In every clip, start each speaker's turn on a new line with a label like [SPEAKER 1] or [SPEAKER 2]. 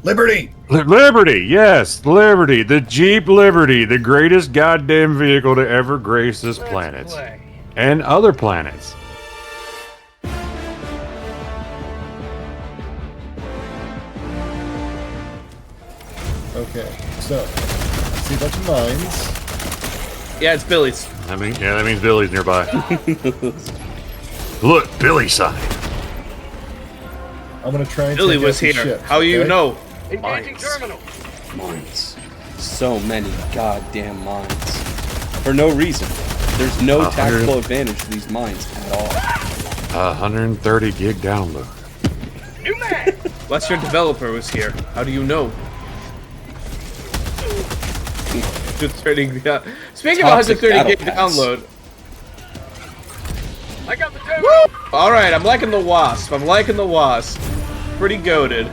[SPEAKER 1] Liberty!
[SPEAKER 2] Liberty, yes, Liberty. The Jeep Liberty, the greatest goddamn vehicle to ever grace this planet. And other planets.
[SPEAKER 1] Okay, so, see a bunch of mines.
[SPEAKER 3] Yeah, it's Billy's.
[SPEAKER 2] I mean, yeah, that means Billy's nearby. Look, Billy's side.
[SPEAKER 1] I'm gonna try and
[SPEAKER 3] Billy
[SPEAKER 1] take
[SPEAKER 3] was
[SPEAKER 1] out these
[SPEAKER 3] here.
[SPEAKER 1] ships,
[SPEAKER 3] How
[SPEAKER 1] okay?
[SPEAKER 3] you know?
[SPEAKER 4] Engaging terminal.
[SPEAKER 5] Mines. So many goddamn mines. For no reason. There's no tactical advantage to these mines at all.
[SPEAKER 2] 130 gig download.
[SPEAKER 4] New man.
[SPEAKER 3] What's your developer was here? How do you know? Just turning. Speaking of 130 gig download.
[SPEAKER 4] I got the terminal.
[SPEAKER 3] All right, I'm liking the Wasp. I'm liking the Wasp. Pretty goated.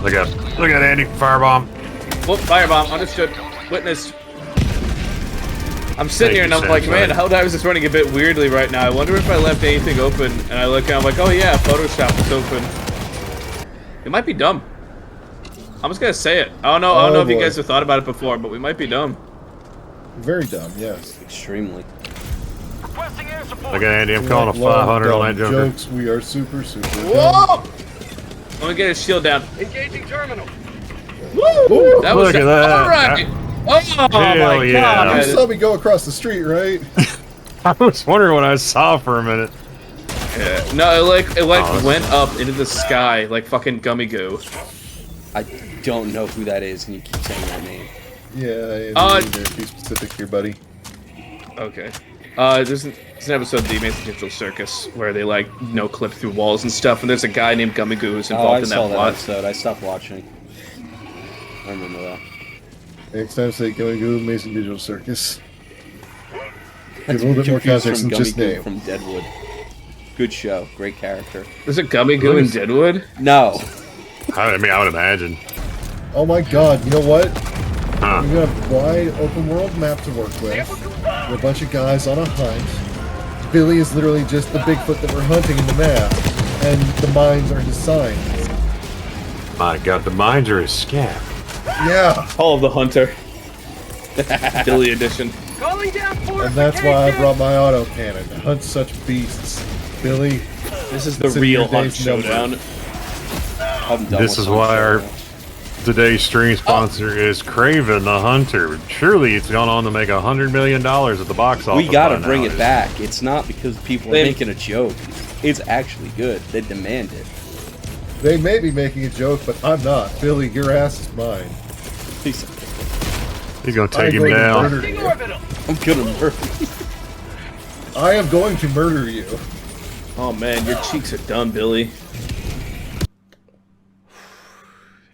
[SPEAKER 2] Look at Andy, firebomb.
[SPEAKER 3] Whoop, firebomb. Understood. Witnessed. I'm sitting here and I'm like, man, Helldivers is running a bit weirdly right now. I wonder if I left anything open. And I look and I'm like, oh yeah, Photoshop is open. It might be dumb. I'm just gonna say it. I don't know if you guys have thought about it before, but we might be dumb.
[SPEAKER 1] Very dumb, yes.
[SPEAKER 5] Extremely.
[SPEAKER 4] Requesting air support.
[SPEAKER 2] Look at Andy, I'm calling a 500 on that Joker.
[SPEAKER 1] Jokes, we are super
[SPEAKER 3] Whoa! Let me get his shield down.
[SPEAKER 4] Engaging terminal.
[SPEAKER 1] Woo!
[SPEAKER 3] That was
[SPEAKER 2] Look at that.
[SPEAKER 3] all right. Oh my
[SPEAKER 2] yeah.
[SPEAKER 3] god!
[SPEAKER 1] You saw me go across the street, right?
[SPEAKER 2] I was wondering what I saw for a minute.
[SPEAKER 3] Yeah. No, it went up into the sky like fucking gummy goo.
[SPEAKER 5] I don't know who that is, and you keep saying that name.
[SPEAKER 1] Yeah, be specific here, buddy.
[SPEAKER 3] Okay. There's an episode of the Amazing Digital Circus where they clip through walls and stuff, and there's a guy named Gummy Goo who's involved in that plot.
[SPEAKER 5] I saw that episode. I stopped watching. I remember that.
[SPEAKER 1] Next time, say go Amazing Digital Circus. Give a little bit more context than just name.
[SPEAKER 5] From Deadwood. Good show. Great character.
[SPEAKER 3] There's a Gummy Goo in Deadwood?
[SPEAKER 5] No.
[SPEAKER 2] I would imagine.
[SPEAKER 1] Oh my god, you know what?
[SPEAKER 2] Huh.
[SPEAKER 1] We got a wide open world map to work with a bunch of guys on a hunt. Billy is literally just the Bigfoot that we're hunting in the map, and the mines are his signs.
[SPEAKER 2] My god, the mines are his scab.
[SPEAKER 1] Yeah!
[SPEAKER 3] Call of the Hunter. Billy edition.
[SPEAKER 4] Calling down fortification.
[SPEAKER 1] And that's why I brought my autocannon to hunt such beasts. Billy,
[SPEAKER 3] This is the real Hunt Showdown.
[SPEAKER 2] This is why our today's stream sponsor is Craven the Hunter. Surely it's gone on to make $100 million at the box office.
[SPEAKER 5] We gotta bring it back. It's not because people are making a joke. It's actually good. They demand it.
[SPEAKER 1] they may be making a joke, but I'm not. Billy, your ass is mine.
[SPEAKER 2] He's gonna take him
[SPEAKER 1] I'm going to
[SPEAKER 2] down.
[SPEAKER 1] murder you.
[SPEAKER 5] I'm gonna murder you.
[SPEAKER 1] I am going to murder you.
[SPEAKER 3] Oh man, your cheeks are done, Billy.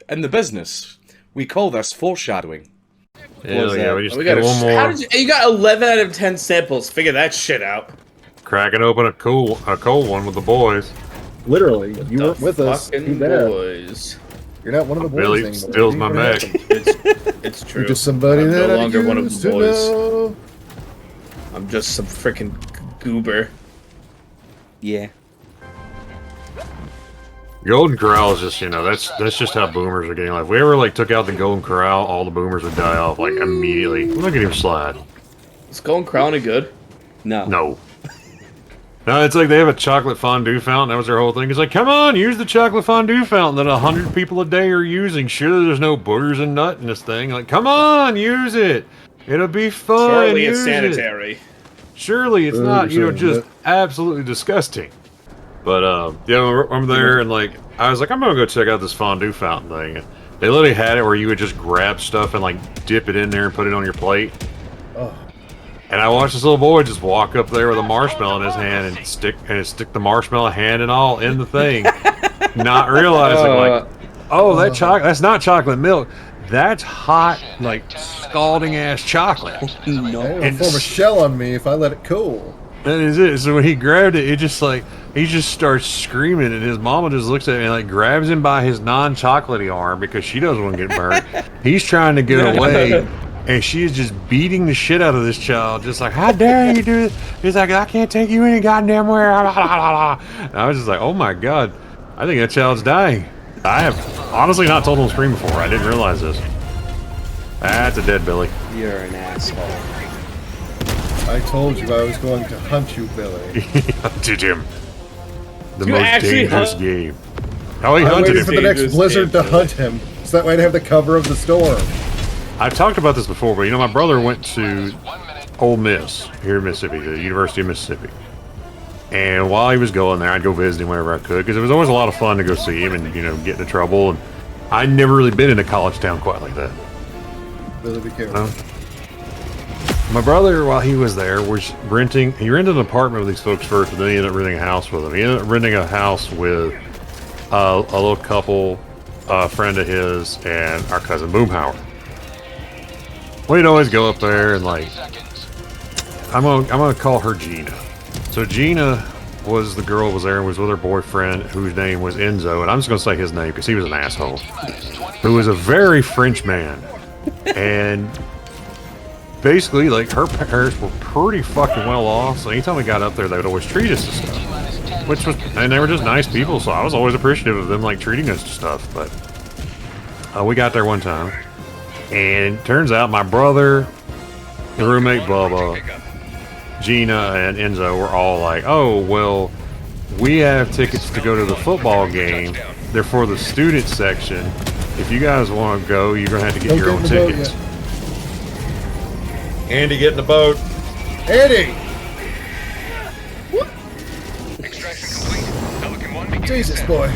[SPEAKER 6] In the business, we call this foreshadowing.
[SPEAKER 2] Yeah, we just
[SPEAKER 3] We
[SPEAKER 2] get
[SPEAKER 3] got
[SPEAKER 2] one more.
[SPEAKER 3] How did you got 11 out of 10 samples? Figure that shit out.
[SPEAKER 2] Cracking open a cold one with the boys.
[SPEAKER 1] Literally, you weren't with us. Too
[SPEAKER 3] Fucking
[SPEAKER 1] bad.
[SPEAKER 3] boys.
[SPEAKER 1] You're not one of the boys
[SPEAKER 2] Billy
[SPEAKER 1] anymore.
[SPEAKER 2] steals my mech.
[SPEAKER 3] It's true.
[SPEAKER 1] You're just somebody
[SPEAKER 3] I'm
[SPEAKER 1] that
[SPEAKER 3] no
[SPEAKER 1] I
[SPEAKER 3] longer one of
[SPEAKER 1] used
[SPEAKER 3] the
[SPEAKER 1] to
[SPEAKER 3] boys.
[SPEAKER 1] know.
[SPEAKER 3] I'm just some freaking goober.
[SPEAKER 5] Yeah.
[SPEAKER 2] Golden Corral is just, that's just how boomers are getting life. If we ever took out the Golden Corral, all the boomers would die off immediately. Look at him slide.
[SPEAKER 3] Is Golden Crown any good?
[SPEAKER 5] No.
[SPEAKER 2] No. No, it's like they have a chocolate fondue fountain. That was their whole thing. It's like, come on, use the chocolate fondue fountain that 100 people a day are using. Sure, there's no boogers and nut in this thing. Like, come on, use it. It'll be fun.
[SPEAKER 3] Surely it's
[SPEAKER 2] use it.
[SPEAKER 3] sanitary.
[SPEAKER 2] Surely it's not, just absolutely disgusting. But, I'm there and I was like, I'm gonna go check out this fondue fountain thing. And they literally had it where you would just grab stuff and dip it in there and put it on your plate.
[SPEAKER 1] Oh.
[SPEAKER 2] And I watched this little boy just walk up there with a marshmallow in his hand and stick the marshmallow hand and all in the thing, not realizing that's not chocolate milk. That's hot, scalding ass chocolate.
[SPEAKER 5] No.
[SPEAKER 1] It'll form a shell on me if I let it cool.
[SPEAKER 2] That is it. So when he grabbed it, he just starts screaming, and his mama just looks at me and grabs him by his non-chocolatey arm because she doesn't want to get burnt. He's trying to get away. And she is just beating the shit out of this child, just like, how dare you do this? He's like, I can't take you any goddamn where. And I was just like, oh my god, I think that child's dying. I have honestly not told him to scream before. I didn't realize this. That's a dead Billy.
[SPEAKER 5] You're an asshole.
[SPEAKER 1] I told you I was going to hunt you, Billy.
[SPEAKER 2] Did him. The
[SPEAKER 3] You
[SPEAKER 2] most
[SPEAKER 3] actually
[SPEAKER 2] dangerous
[SPEAKER 3] hunt-
[SPEAKER 2] game. Oh, he
[SPEAKER 1] I'm
[SPEAKER 2] hunted
[SPEAKER 1] waiting
[SPEAKER 2] him.
[SPEAKER 1] for the next
[SPEAKER 3] Dangerous
[SPEAKER 1] blizzard to
[SPEAKER 3] game,
[SPEAKER 1] hunt him, so that way I'd have the cover of the storm.
[SPEAKER 2] I've talked about this before, but you know, my brother went to Ole Miss here in Mississippi, the University of Mississippi. And while he was going there, I'd go visit him whenever I could, because it was always a lot of fun to go see him and, you know, get into trouble. And I'd never really been in a college town quite like that.
[SPEAKER 1] Billy, be careful.
[SPEAKER 2] My brother, while he was there, was renting. He rented an apartment with these folks first, and then he ended up renting a house with them. He ended up renting a house with a little couple, a friend of his, and our cousin Boomhauer. We'd always go up there and like, I'm gonna call her Gina. So Gina was the girl who was there and was with her boyfriend, whose name was Enzo, and I'm just gonna say his name because he was an asshole, who was a very French man, and basically, like, her parents were pretty fucking well off, so anytime we got up there, they would always treat us to stuff. Which was, and they were just nice people, so I was always appreciative of them, like, treating us to stuff. But we got there one time, and it turns out my brother, the roommate Bubba, Gina, and Enzo were all like, oh, well, we have tickets to go to the football game. They're for the student section. If you guys want to go, you're going to have to get
[SPEAKER 1] Don't
[SPEAKER 2] your
[SPEAKER 1] get
[SPEAKER 2] own
[SPEAKER 1] in the boat
[SPEAKER 2] tickets.
[SPEAKER 1] yet.
[SPEAKER 2] Andy, get in the boat.
[SPEAKER 1] Eddie!
[SPEAKER 4] Extraction complete. Pelican 1 begins
[SPEAKER 1] Jesus,
[SPEAKER 4] descent.
[SPEAKER 1] boy.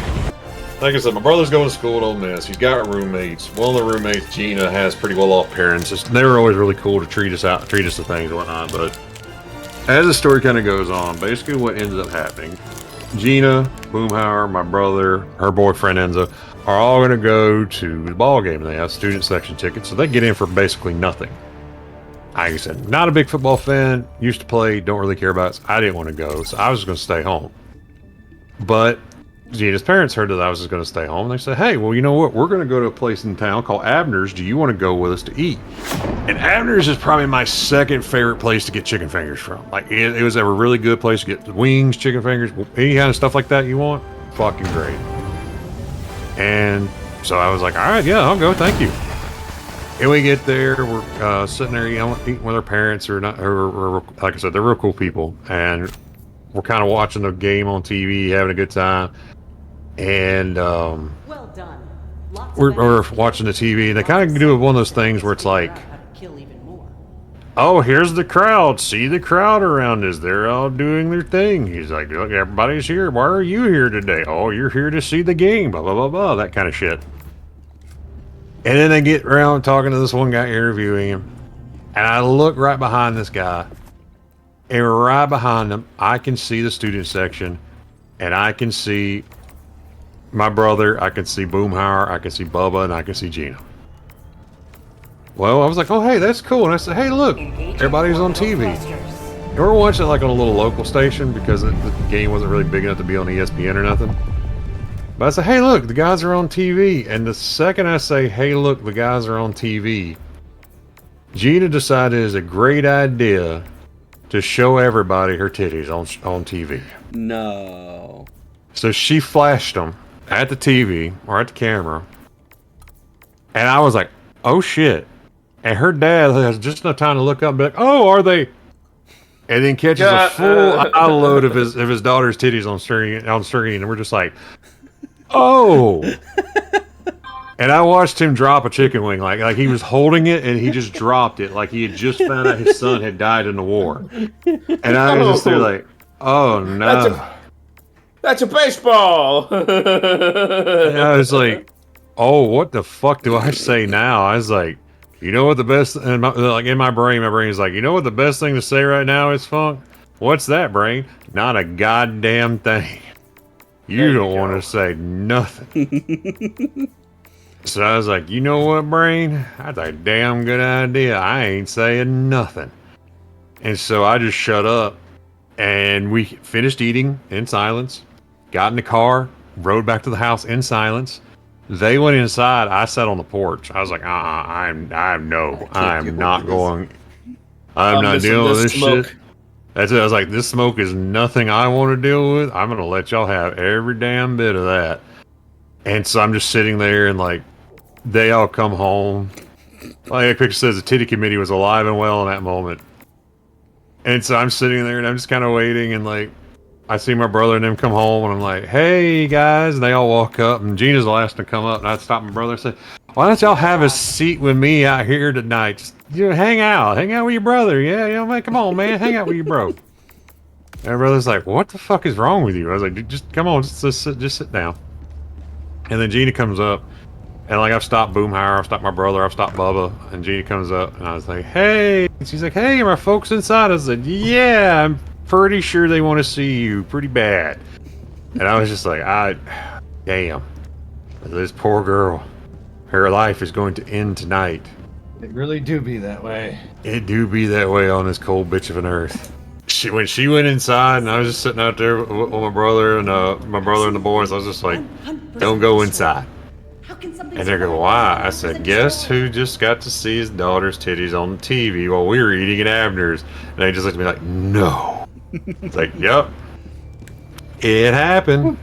[SPEAKER 2] Like I said, my brother's going to school at Ole Miss. He's got roommates. One of the roommates, Gina, has pretty well-off parents. They were always really cool to treat us to things and whatnot. But as the story kind of goes on, basically what ends up happening, Gina, Boomhauer, my brother, her boyfriend Enzo, are all going to go to the ball game. They have student section tickets, so they get in for basically nothing. Like I said, not a big football fan. Used to play, don't really care about it. So I didn't want to go, so I was just going to stay home. But Gina's parents heard that I was just going to stay home. And they said, hey, well, you know what? We're going to go to a place in town called Abner's. Do you want to go with us to eat? And Abner's is probably my second favorite place to get chicken fingers from. Like, it was a really good place to get wings, chicken fingers, any kind of stuff like that you want. Fucking great. And so I was like, all right, yeah, I'll go. Thank you. And we get there, we're sitting there, you know, eating with our parents, or not, or like I said, they're real cool people, and we're kind of watching the game on TV, having a good time, and
[SPEAKER 7] Well done. Lots of
[SPEAKER 2] we're
[SPEAKER 7] energy.
[SPEAKER 2] watching the TV, and they kind of do one of those things where it's like,
[SPEAKER 7] How to kill even more.
[SPEAKER 2] oh, here's the crowd, see the crowd around us, they're all doing their thing. He's like, look, everybody's here, why are you here today? Oh, you're here to see the game, blah, blah, blah, blah, that kind of shit. And then they get around talking to this one guy interviewing him. And I look right behind this guy. And right behind him, I can see the student section. And I can see my brother. I can see Boomhauer. I can see Bubba. And I can see Gina. Well, I was like, oh, hey, that's cool. And I said, hey, look, everybody's on TV. And we're watching it like on a little local station because the game wasn't really big enough to be on ESPN or nothing. But I said, hey, look, the guys are on TV. And the second I say, hey, look, the guys are on TV, Gina decided it's a great idea to show everybody her titties on TV.
[SPEAKER 5] No.
[SPEAKER 2] So she flashed them at the TV, or at the camera. And I was like, oh, shit. And her dad has just enough time to look up and be like, oh, are they? And then catches a full eye load of his daughter's titties on screen. And we're just like, oh. And I watched him drop a chicken wing, like he was holding it and he just dropped it, like he had just found out his son had died in the war. And I was just there like, oh no.
[SPEAKER 3] That's a baseball.
[SPEAKER 2] And I was like, oh, what the fuck do I say now? I was like, you know what the best, in my brain is like, you know what the best thing to say right now is, Funk? What's that, brain? Not a goddamn thing. You don't want to say nothing. So I was like, you know what, brain? That's a damn good idea. I ain't saying nothing. And so I just shut up. And we finished eating in silence. Got in the car. Rode back to the house in silence. They went inside. I sat on the porch. I was like, I'm not going. I'm not dealing with this shit. That's it. I was like, this smoke is nothing I want to deal with. I'm going to let y'all have every damn bit of that. And so I'm just sitting there, and like they all come home. Like the picture says, the titty committee was alive and well in that moment. And so I'm sitting there, and I'm just kind of waiting, and like I see my brother and them come home, and I'm like, "Hey guys!" And they all walk up, and Gina's the last to come up, and I stop my brother and say, "Why don't y'all have a seat with me out here tonight? Just, hang out with your brother. Yeah, man, come on, man, hang out with your bro." And my brother's like, "What the fuck is wrong with you?" I was like, "Dude, just come on, just sit down." And then Gina comes up, and like I've stopped Boomhauer, I've stopped my brother, I've stopped Bubba, and Gina comes up, and I was like, "Hey," and she's like, "Hey, are my folks inside?" I said, "Yeah, I'm pretty sure they want to see you pretty bad." And I was just like, damn, this poor girl, her life is going to end tonight.
[SPEAKER 1] It really do be that way.
[SPEAKER 2] It do be that way on this cold bitch of an earth. When she went inside, and I was just sitting out there with my brother and the boys, I was just like, "Don't go inside." And they go, "Why?" I said, "Guess who just got to see his daughter's titties on the TV while we were eating at Abner's?" And they just looked at me like, "No." It's like, "Yep, it happened.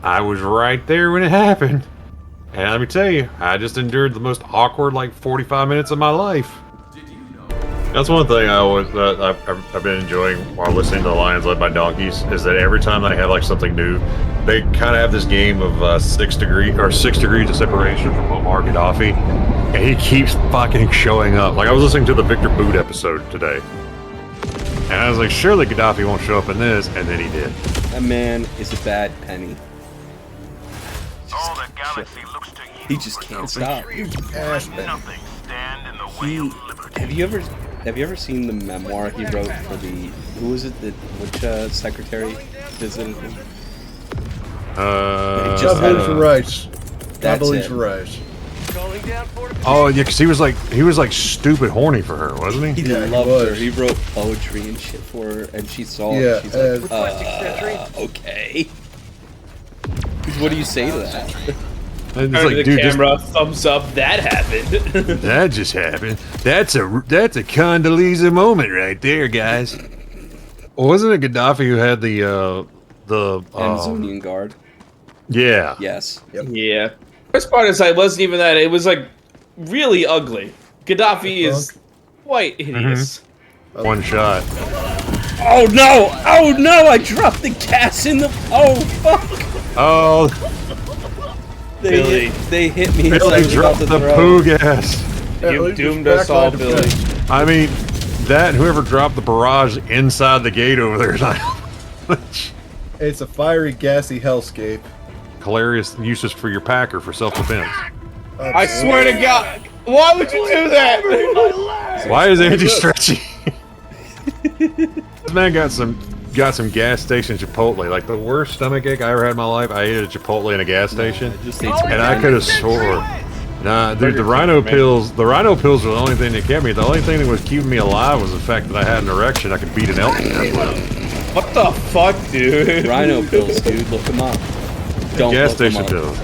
[SPEAKER 2] I was right there when it happened." And let me tell you, I just endured the most awkward, like, 45 minutes of my life. That's one thing I've been enjoying while listening to the Lions Led by Donkeys, is that every time they have like something new, they kind of have this game of 6 degrees of separation from Omar Gaddafi, and he keeps fucking showing up. Like I was listening to the Victor Boot episode today, and I was like, surely Gaddafi won't show up in this, and then he did.
[SPEAKER 5] That man is a bad penny.
[SPEAKER 4] All the galaxy looks to you.
[SPEAKER 5] He just can't stop.
[SPEAKER 4] Nothing stand in the way of liberty.
[SPEAKER 5] Have you ever seen the memoir he wrote for the, who was it that, which secretary visited him?
[SPEAKER 1] God believes your rights. God believes
[SPEAKER 5] it.
[SPEAKER 1] your rights.
[SPEAKER 2] Oh yeah, because he was like stupid horny for her, wasn't he?
[SPEAKER 5] He
[SPEAKER 1] Yeah, he
[SPEAKER 5] loved
[SPEAKER 1] was.
[SPEAKER 5] her. He wrote poetry and shit for her, and she saw
[SPEAKER 1] Yeah,
[SPEAKER 5] it. She's like, okay. What do you say to that?
[SPEAKER 2] And it's
[SPEAKER 3] Turn to
[SPEAKER 2] like,
[SPEAKER 3] the
[SPEAKER 2] dude,
[SPEAKER 3] camera, thumbs up. That happened.
[SPEAKER 2] that just happened. That's a Condoleezza moment right there, guys. Wasn't it Gaddafi who had the
[SPEAKER 5] Amazonian guard.
[SPEAKER 2] Yeah.
[SPEAKER 5] Yes.
[SPEAKER 3] Yeah. First part is, I wasn't even that. It was like really ugly. Gaddafi is quite hideous.
[SPEAKER 2] One shot.
[SPEAKER 5] Oh no! Oh no! I dropped the gas in the. Oh fuck!
[SPEAKER 2] Oh,
[SPEAKER 3] Billy.
[SPEAKER 5] They hit me. as I
[SPEAKER 2] Billy
[SPEAKER 5] was
[SPEAKER 2] dropped
[SPEAKER 5] about to
[SPEAKER 2] the
[SPEAKER 5] throw.
[SPEAKER 2] poo gas.
[SPEAKER 3] You doomed us all, Billy.
[SPEAKER 2] I mean, that and whoever dropped the barrage inside the gate over there is not
[SPEAKER 1] It's a fiery, gassy hellscape.
[SPEAKER 2] hilarious uses for your packer for self-defense.
[SPEAKER 3] I swear to God. Why would you do that?
[SPEAKER 2] Why is Angie stretchy? This man got some gas station Chipotle. Like the worst stomachache I ever had in my life. I ate a Chipotle in a gas station,
[SPEAKER 5] Just ate
[SPEAKER 2] and I could have swore. Nah, dude, the rhino pills. The rhino pills were the only thing that kept me. The only thing that was keeping me alive was the fact that I had an erection. I could beat an elk to death with.
[SPEAKER 3] What the fuck, dude?
[SPEAKER 5] Rhino pills, dude. Look them up. Don't
[SPEAKER 2] Gas
[SPEAKER 5] look them
[SPEAKER 2] station
[SPEAKER 5] up.
[SPEAKER 2] pills.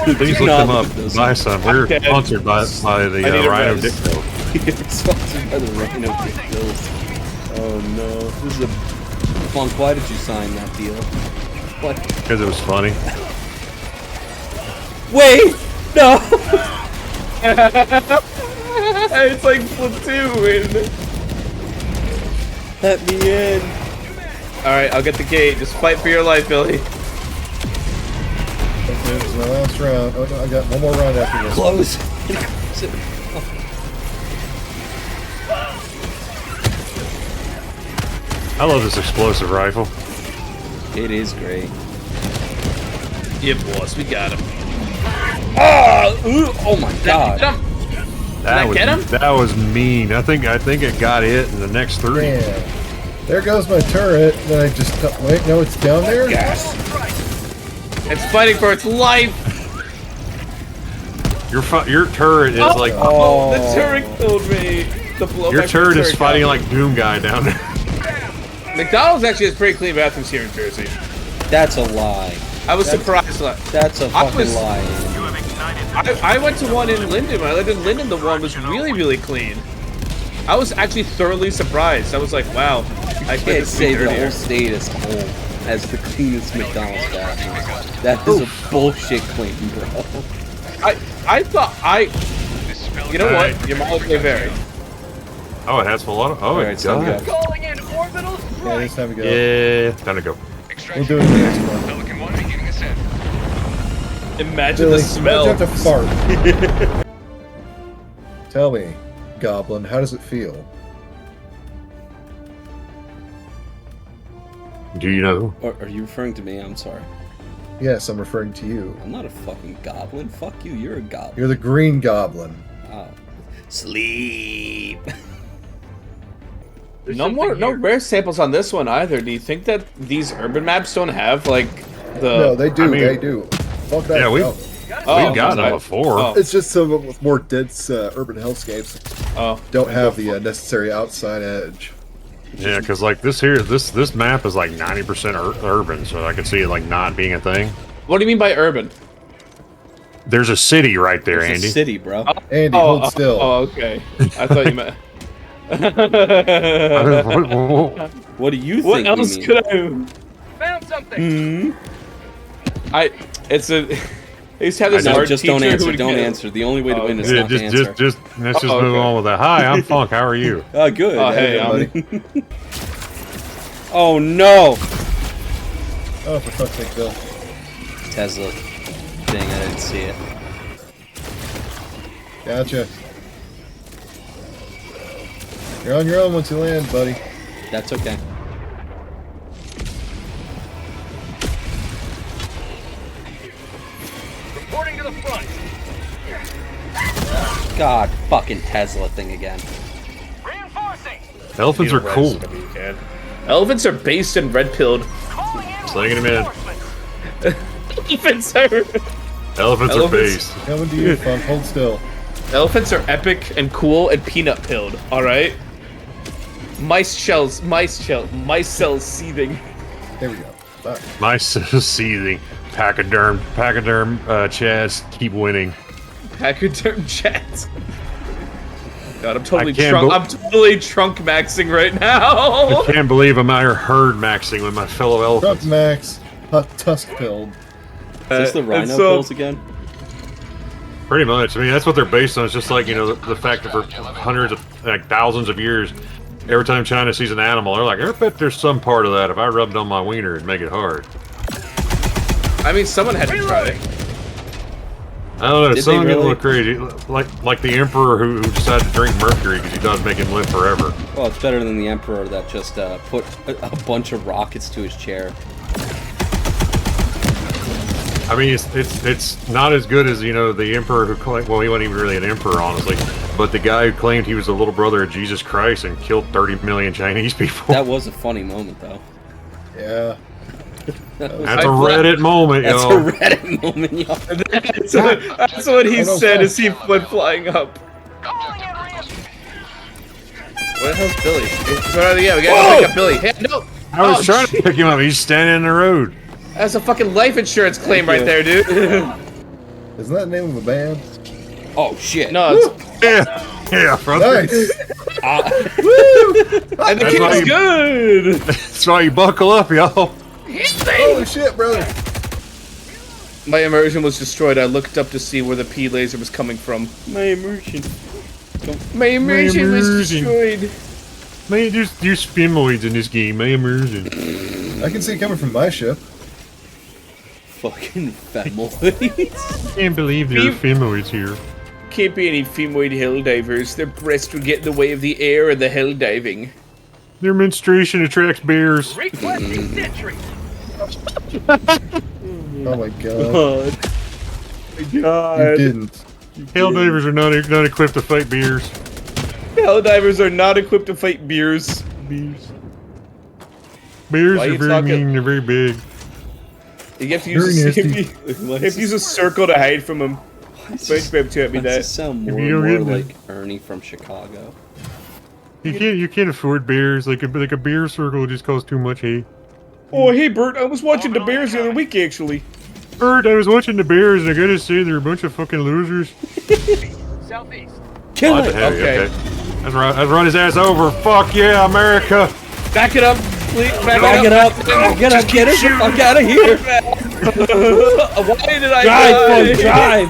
[SPEAKER 5] Dude,
[SPEAKER 2] Please
[SPEAKER 5] do
[SPEAKER 2] look
[SPEAKER 5] not
[SPEAKER 2] them up.
[SPEAKER 5] those
[SPEAKER 2] Buy some. We're
[SPEAKER 3] Okay.
[SPEAKER 2] sponsored by the
[SPEAKER 3] I need a
[SPEAKER 2] Rhino
[SPEAKER 3] rest.
[SPEAKER 2] Dick Pill.
[SPEAKER 5] Sponsored by the Rhino Dick Pills. Oh no. This is a. Funk, why did you sign that deal? What?
[SPEAKER 2] Because it was funny.
[SPEAKER 5] Wait! No!
[SPEAKER 3] It's like Platoon.
[SPEAKER 5] Let me in.
[SPEAKER 3] Alright, I'll get the gate. Just fight for your life, Billy.
[SPEAKER 1] Okay, this is my last round. Oh, no, I got one more round after this.
[SPEAKER 5] Close.
[SPEAKER 2] I love this explosive rifle.
[SPEAKER 5] It is great.
[SPEAKER 3] Yeah, boss, we got him.
[SPEAKER 5] Oh my god.
[SPEAKER 3] Get him.
[SPEAKER 2] That
[SPEAKER 3] I
[SPEAKER 2] was
[SPEAKER 3] get him?
[SPEAKER 2] that was mean. I think it got it in the next 3.
[SPEAKER 1] Man. There goes my turret. Then I just wait. No, it's down there.
[SPEAKER 3] It's fighting for its life.
[SPEAKER 2] Your turret is like
[SPEAKER 3] Oh, the turret killed me. The blowback
[SPEAKER 2] your turret is fighting
[SPEAKER 3] got me.
[SPEAKER 2] like Doom Guy down there.
[SPEAKER 3] McDonald's actually has pretty clean bathrooms here in Jersey.
[SPEAKER 5] That's a lie.
[SPEAKER 3] I was surprised.
[SPEAKER 5] That's a fucking lie.
[SPEAKER 3] I went to one in Linden. When I lived in Linden, the one was really, really clean. I was actually thoroughly surprised. I was like, wow. I
[SPEAKER 5] Can't say the whole state is home as the cleanest McDonald's bathroom. That is a bullshit claim, bro.
[SPEAKER 3] I thought you know what? Your mileage may vary.
[SPEAKER 2] Oh, it has a lot of. Oh,
[SPEAKER 5] Alright,
[SPEAKER 2] it
[SPEAKER 5] time to
[SPEAKER 2] does.
[SPEAKER 5] go.
[SPEAKER 4] Calling in orbital
[SPEAKER 1] Yeah,
[SPEAKER 4] strike.
[SPEAKER 1] it's time to go.
[SPEAKER 2] Yeah, time to go.
[SPEAKER 1] We'll do it in the next one.
[SPEAKER 4] Pelican 1 beginning ascent.
[SPEAKER 3] Imagine
[SPEAKER 1] Billy,
[SPEAKER 3] the smell.
[SPEAKER 1] you have to fart. Tell me, Goblin, how does it feel?
[SPEAKER 2] Do you know?
[SPEAKER 5] Are you referring to me? I'm sorry.
[SPEAKER 1] Yes, I'm referring to you.
[SPEAKER 5] I'm not a fucking goblin. Fuck you. You're a goblin.
[SPEAKER 1] You're the Green Goblin.
[SPEAKER 5] Oh. Sleep.
[SPEAKER 3] No rare samples on this one either. Do you think that these urban maps don't have like the?
[SPEAKER 1] No, they do.
[SPEAKER 2] I mean-
[SPEAKER 1] They do. Fuck that.
[SPEAKER 2] Yeah, we-
[SPEAKER 1] no.
[SPEAKER 2] We've gotten them before.
[SPEAKER 3] Oh.
[SPEAKER 1] It's just some of with more dense urban hellscapes
[SPEAKER 3] Oh,
[SPEAKER 1] don't have the necessary outside edge.
[SPEAKER 2] Yeah, because like this map is like 90% urban, so I can see it like not being a thing.
[SPEAKER 3] what do you mean by urban?
[SPEAKER 2] There's a city right there,
[SPEAKER 5] It's
[SPEAKER 2] Andy.
[SPEAKER 5] a city, bro.
[SPEAKER 1] Andy, hold still.
[SPEAKER 3] Oh, okay. I thought you meant.
[SPEAKER 5] What do you
[SPEAKER 3] What
[SPEAKER 5] think
[SPEAKER 3] else
[SPEAKER 5] we mean?
[SPEAKER 3] could I?
[SPEAKER 4] Found something.
[SPEAKER 3] It's a. I used to have this
[SPEAKER 5] No,
[SPEAKER 3] art
[SPEAKER 5] just
[SPEAKER 3] teacher
[SPEAKER 5] don't
[SPEAKER 3] who
[SPEAKER 5] answer.
[SPEAKER 3] would
[SPEAKER 5] Don't
[SPEAKER 3] get-
[SPEAKER 5] answer. The only way to win is
[SPEAKER 2] Yeah,
[SPEAKER 5] not to answer.
[SPEAKER 2] let's just move
[SPEAKER 3] okay.
[SPEAKER 2] on with that. Hi, I'm Funk. How are you?
[SPEAKER 5] Oh, good.
[SPEAKER 3] Oh, hey,
[SPEAKER 1] buddy.
[SPEAKER 5] Oh no!
[SPEAKER 1] Oh, for fuck's sake, Bill.
[SPEAKER 5] Tesla thing. I didn't see it.
[SPEAKER 1] Gotcha. You're on your own once you land, buddy.
[SPEAKER 5] That's okay.
[SPEAKER 4] Reporting to the front.
[SPEAKER 5] God, fucking Tesla thing again.
[SPEAKER 4] Reinforcing.
[SPEAKER 2] Elephants are cool.
[SPEAKER 3] Elephants are based and red-pilled.
[SPEAKER 4] Calling in
[SPEAKER 2] Slinging them in.
[SPEAKER 3] Elephants are.
[SPEAKER 2] Elephants are
[SPEAKER 3] Elephants.
[SPEAKER 2] based.
[SPEAKER 1] Coming to you, Funk. Hold still.
[SPEAKER 3] Elephants are epic and cool and peanut-pilled. All right. Mice cells seething.
[SPEAKER 1] There we go. Alright.
[SPEAKER 2] My seething. Pachyderm Chads keep winning.
[SPEAKER 3] Pachyderm chats. God, I'm totally
[SPEAKER 2] can't
[SPEAKER 3] trunk.
[SPEAKER 2] bel-
[SPEAKER 3] I'm totally trunk maxing right now.
[SPEAKER 2] I can't believe I'm out here herd maxing with my fellow
[SPEAKER 1] Truck
[SPEAKER 2] elephants.
[SPEAKER 1] Max, tusk filled.
[SPEAKER 5] Is this the rhino
[SPEAKER 3] so-
[SPEAKER 5] pills again?
[SPEAKER 2] Pretty much. I mean, that's what they're based on. It's just like, you know, the fact that for hundreds of, like thousands of years, every time China sees an animal, they're like, I bet there's some part of that. If I rubbed on my wiener, it'd make it hard.
[SPEAKER 3] I mean, someone had to try it.
[SPEAKER 2] I don't know.
[SPEAKER 5] Did they
[SPEAKER 2] Some get a
[SPEAKER 5] really?
[SPEAKER 2] little crazy. Like the emperor who decided to drink mercury because he thought it'd make him live forever.
[SPEAKER 5] Well, it's better than the Emperor that just put a bunch of rockets to his chair.
[SPEAKER 2] I mean, it's not as good as, you know, the emperor who claimed, well, he wasn't even really an emperor, honestly, but the guy who claimed he was the little brother of Jesus Christ and killed 30 million Chinese people.
[SPEAKER 5] That was a funny moment, though.
[SPEAKER 1] Yeah.
[SPEAKER 2] That's a Reddit moment,
[SPEAKER 5] That's
[SPEAKER 2] yo.
[SPEAKER 5] a Reddit moment, y'all.
[SPEAKER 3] That's what he
[SPEAKER 1] I don't
[SPEAKER 3] said
[SPEAKER 1] know.
[SPEAKER 3] as he went flying up.
[SPEAKER 4] Calling in reinforcements.
[SPEAKER 3] Where the hell's Billy? Yeah, we gotta go pick up Billy. Hey, no!
[SPEAKER 2] I was
[SPEAKER 3] Oh,
[SPEAKER 2] trying to pick him up. He's standing in the road.
[SPEAKER 3] That's a fucking life insurance claim right there, dude.
[SPEAKER 1] Isn't that the name of a band?
[SPEAKER 5] Oh shit!
[SPEAKER 3] No, it's,
[SPEAKER 2] Yeah, brother.
[SPEAKER 1] Nice.
[SPEAKER 3] and the
[SPEAKER 2] That's
[SPEAKER 3] kid
[SPEAKER 2] why
[SPEAKER 3] is
[SPEAKER 2] you-
[SPEAKER 3] good.
[SPEAKER 2] That's why you buckle up, y'all.
[SPEAKER 1] Holy shit, brother.
[SPEAKER 3] My immersion was destroyed. I looked up to see where the P laser was coming from.
[SPEAKER 5] My immersion.
[SPEAKER 3] My immersion was
[SPEAKER 2] immersion.
[SPEAKER 3] destroyed.
[SPEAKER 2] Man, there's sphemoids in this game. My immersion.
[SPEAKER 1] I can see it coming from my ship.
[SPEAKER 5] Fucking femoids.
[SPEAKER 2] Can't believe there are sphemoids here.
[SPEAKER 3] Can't be any femoid helldivers. Their breasts would get in the way of the air and the hell diving.
[SPEAKER 2] Their menstruation attracts bears.
[SPEAKER 4] Requesting sentry.
[SPEAKER 1] Oh my god. You didn't.
[SPEAKER 2] Helldivers are not equipped to fight bears.
[SPEAKER 3] Helldivers are not equipped to fight bears.
[SPEAKER 2] Bears
[SPEAKER 3] Why
[SPEAKER 2] are
[SPEAKER 3] you
[SPEAKER 2] very
[SPEAKER 3] talking-
[SPEAKER 2] mean. They're very big.
[SPEAKER 3] You have to
[SPEAKER 1] Very
[SPEAKER 3] use
[SPEAKER 1] nasty.
[SPEAKER 3] you have to use a circle to hide from them. SpongeBob taught me
[SPEAKER 5] Does
[SPEAKER 3] that.
[SPEAKER 5] this sound more
[SPEAKER 2] If
[SPEAKER 5] and
[SPEAKER 2] you don't
[SPEAKER 5] more
[SPEAKER 2] get the-
[SPEAKER 5] like Ernie from Chicago?
[SPEAKER 2] You can't afford bears. Like a bear circle just costs too much hate.
[SPEAKER 3] Oh, hey, Bert. I was watching the Bears the other week, actually.
[SPEAKER 2] Bert, I was watching the Bears, and I gotta say they're a bunch of fucking losers.
[SPEAKER 4] Southeast.
[SPEAKER 5] Kill
[SPEAKER 2] What the
[SPEAKER 5] it!
[SPEAKER 2] hell?
[SPEAKER 3] Okay.
[SPEAKER 2] Okay. Let's run his ass over. Fuck yeah, America.
[SPEAKER 3] Back it up, please.
[SPEAKER 5] Back it up. Get us the fuck out of here.
[SPEAKER 3] Why did I
[SPEAKER 5] Drive,
[SPEAKER 3] die?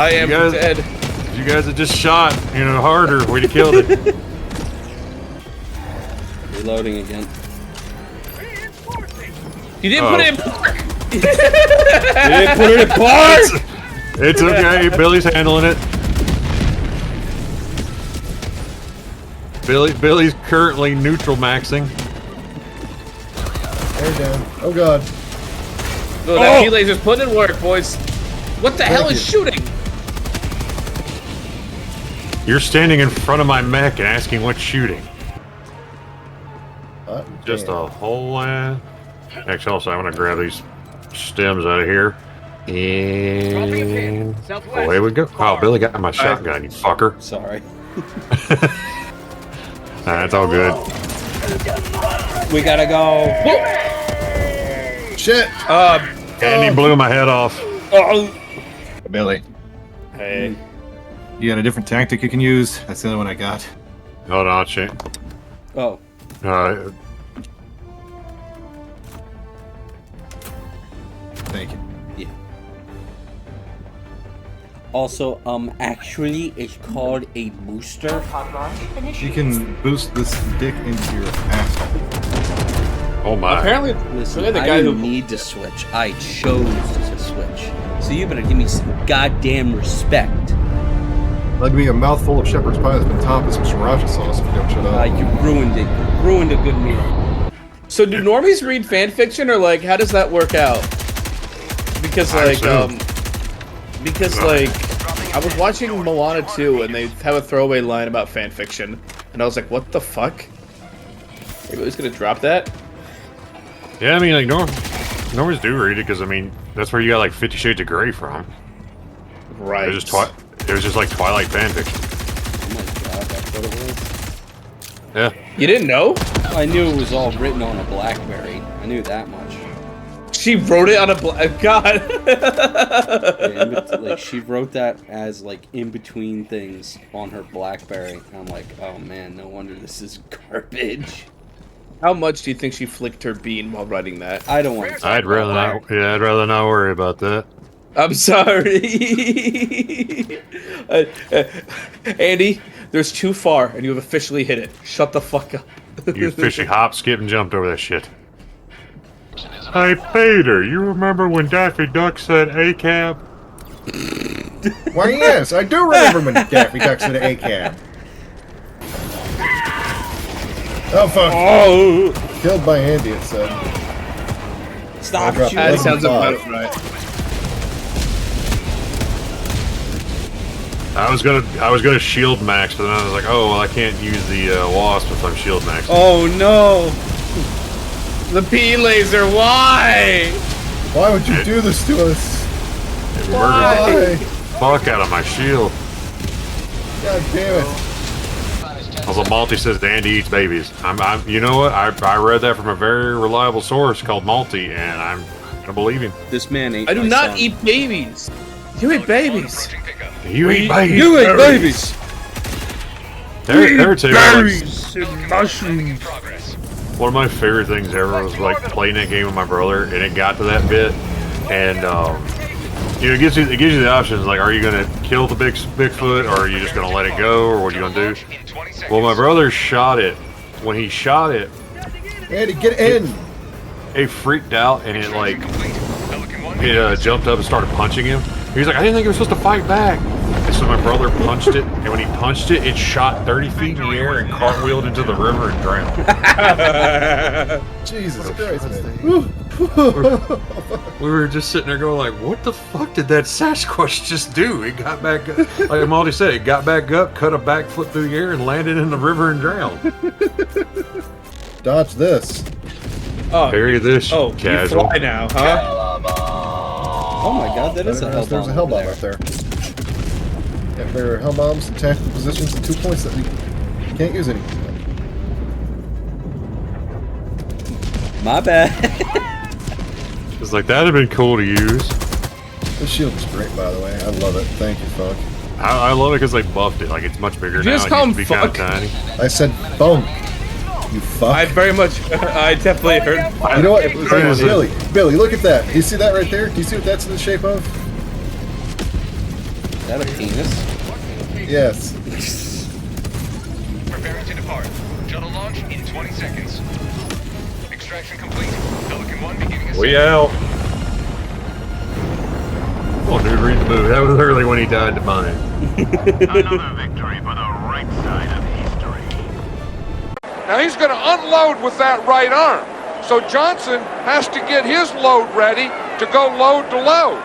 [SPEAKER 3] I am dead.
[SPEAKER 2] You guys have just shot, harder. We'd have killed it.
[SPEAKER 5] Reloading again.
[SPEAKER 3] You didn't put it in park.
[SPEAKER 5] You didn't put it in park.
[SPEAKER 2] It's okay. Billy's handling it. Billy's currently neutral maxing.
[SPEAKER 1] Air down. Oh god.
[SPEAKER 3] Oh, that P-laser's putting in work, boys. What the hell is shooting?
[SPEAKER 2] You're standing in front of my mech and asking what's shooting. Just a whole lot. Actually, also, I'm gonna grab these stems out of here. And away we go. Oh, Billy got my shotgun, you fucker.
[SPEAKER 5] Sorry.
[SPEAKER 2] That's all good.
[SPEAKER 5] We gotta go.
[SPEAKER 1] Shit!
[SPEAKER 2] And he blew my head off.
[SPEAKER 8] Billy,
[SPEAKER 3] Hey.
[SPEAKER 8] you got a different tactic you can use? That's the only one I got.
[SPEAKER 2] Hold on, shit.
[SPEAKER 5] Oh.
[SPEAKER 8] Thank you.
[SPEAKER 5] Yeah. Also, actually, it's called a booster.
[SPEAKER 8] You can boost this dick into your asshole.
[SPEAKER 2] Oh my.
[SPEAKER 3] Apparently,
[SPEAKER 5] Listen,
[SPEAKER 3] the
[SPEAKER 5] I
[SPEAKER 3] guy
[SPEAKER 5] didn't
[SPEAKER 3] who
[SPEAKER 5] need to switch. I chose to switch. So you better give me some goddamn respect.
[SPEAKER 8] That'd be a mouthful of shepherd's pie that's been topped with some sriracha sauce if you don't shut up.
[SPEAKER 5] You ruined it. You ruined a good meal.
[SPEAKER 3] So do normies read fan fiction, or like how does that work out? Because
[SPEAKER 2] I
[SPEAKER 3] like
[SPEAKER 2] assume.
[SPEAKER 3] I was watching Moana 2 and they have a throwaway line about fan fiction, and I was like, what the fuck? Maybe was gonna drop that?
[SPEAKER 2] Yeah, I mean, like, normies do read it, because, I mean, that's where you got, like, 50 Shades of Grey from.
[SPEAKER 3] Right.
[SPEAKER 2] It was just like Twilight fanfiction.
[SPEAKER 5] Oh my god, that's what it was.
[SPEAKER 2] Yeah.
[SPEAKER 3] You didn't know?
[SPEAKER 5] I knew it was all written on a BlackBerry. I knew that much.
[SPEAKER 3] She wrote it on a God.
[SPEAKER 5] Yeah, like she wrote that as like in between things on her BlackBerry. And I'm like, oh man, no wonder this is garbage.
[SPEAKER 3] How much do you think she flicked her bean while writing that?
[SPEAKER 5] I don't want to.
[SPEAKER 2] I'd rather not worry about that.
[SPEAKER 3] I'm sorry. Andy, there's too far, and you have officially hit it. Shut the fuck up.
[SPEAKER 2] You officially hop, skip, and jumped over that shit. Hey, Peter, you remember when Daffy Duck said ACAB?
[SPEAKER 1] Why, yes, I do remember when Daffy Duck said ACAB. Oh, fuck.
[SPEAKER 3] Oh!
[SPEAKER 1] Killed by Andy, it said.
[SPEAKER 5] Stop
[SPEAKER 1] dropped
[SPEAKER 5] shooting.
[SPEAKER 3] That sounds about
[SPEAKER 1] five.
[SPEAKER 3] right.
[SPEAKER 2] I was gonna shield max, but then I was like, oh well, I can't use the wasp if I'm shield max.
[SPEAKER 3] Oh no! The P laser, why?
[SPEAKER 1] Why would you do this to us?
[SPEAKER 2] It
[SPEAKER 1] Why?
[SPEAKER 2] murdered the fuck out of my shield.
[SPEAKER 1] God damn it.
[SPEAKER 2] Also, Malty says Dandy eats babies. You know what? I read that from a very reliable source called Malty, and I'm gonna believe him.
[SPEAKER 5] This man ain't.
[SPEAKER 3] I do
[SPEAKER 5] my
[SPEAKER 3] not
[SPEAKER 5] son.
[SPEAKER 3] eat babies. You eat babies.
[SPEAKER 2] You eat babies.
[SPEAKER 5] You eat babies.
[SPEAKER 2] There too.
[SPEAKER 3] Berries and mushrooms.
[SPEAKER 2] One of my favorite things ever was like playing that game with my brother, and it got to that bit, and it gives you the options like, are you gonna kill the Bigfoot, or are you just gonna let it go, or what are you gonna do? Well, my brother shot it. When he shot it,
[SPEAKER 1] Andy, get in!
[SPEAKER 2] it freaked out, and it jumped up and started punching him. He was like, I didn't think he was supposed to fight back. And so my brother punched it, and when he punched it, it shot 30 feet in the air and cartwheeled into the river and drowned.
[SPEAKER 1] Jesus Christ, man.
[SPEAKER 2] We were just sitting there going like, what the fuck did that Sasquatch just do? It got back up, like Malty said, it got back up, cut a backflip through the air, and landed in the river and drowned.
[SPEAKER 1] Dodge this.
[SPEAKER 3] Oh,
[SPEAKER 2] Parry this,
[SPEAKER 3] you
[SPEAKER 2] casual.
[SPEAKER 3] fly now, huh?
[SPEAKER 5] Oh my god, that is a hell
[SPEAKER 1] There's a
[SPEAKER 5] bomb.
[SPEAKER 1] hell bomb up there. Yeah, there are hell bombs and tactical positions and 2 points that we can't use anymore.
[SPEAKER 5] My bad.
[SPEAKER 2] It's like, that'd have been cool to use.
[SPEAKER 1] This shield is great, by the way. I love it. Thank you, fuck.
[SPEAKER 2] I love it because they buffed it. Like, it's much bigger
[SPEAKER 3] Did you
[SPEAKER 2] now.
[SPEAKER 3] just
[SPEAKER 2] It
[SPEAKER 3] call
[SPEAKER 2] used to
[SPEAKER 3] him
[SPEAKER 2] be kind of
[SPEAKER 3] fuck?
[SPEAKER 2] tiny.
[SPEAKER 1] I said bunk. You fuck.
[SPEAKER 3] I very much, I definitely heard.
[SPEAKER 1] You know what?
[SPEAKER 2] It was a-
[SPEAKER 1] Billy, look at that. Do you see that right there? Do you see what that's in the shape of?
[SPEAKER 5] Is that a penis?
[SPEAKER 1] Yes.
[SPEAKER 4] Preparing to depart. Shuttle launch in 20 seconds. Extraction complete. Pelican 1 beginning ascent.
[SPEAKER 2] We out. Come on, dude, read the book. That was literally when he died to mine.
[SPEAKER 4] Another victory for the right side of history.
[SPEAKER 9] Now he's going to unload with that right arm. So Johnson has to get his load ready to go load to load.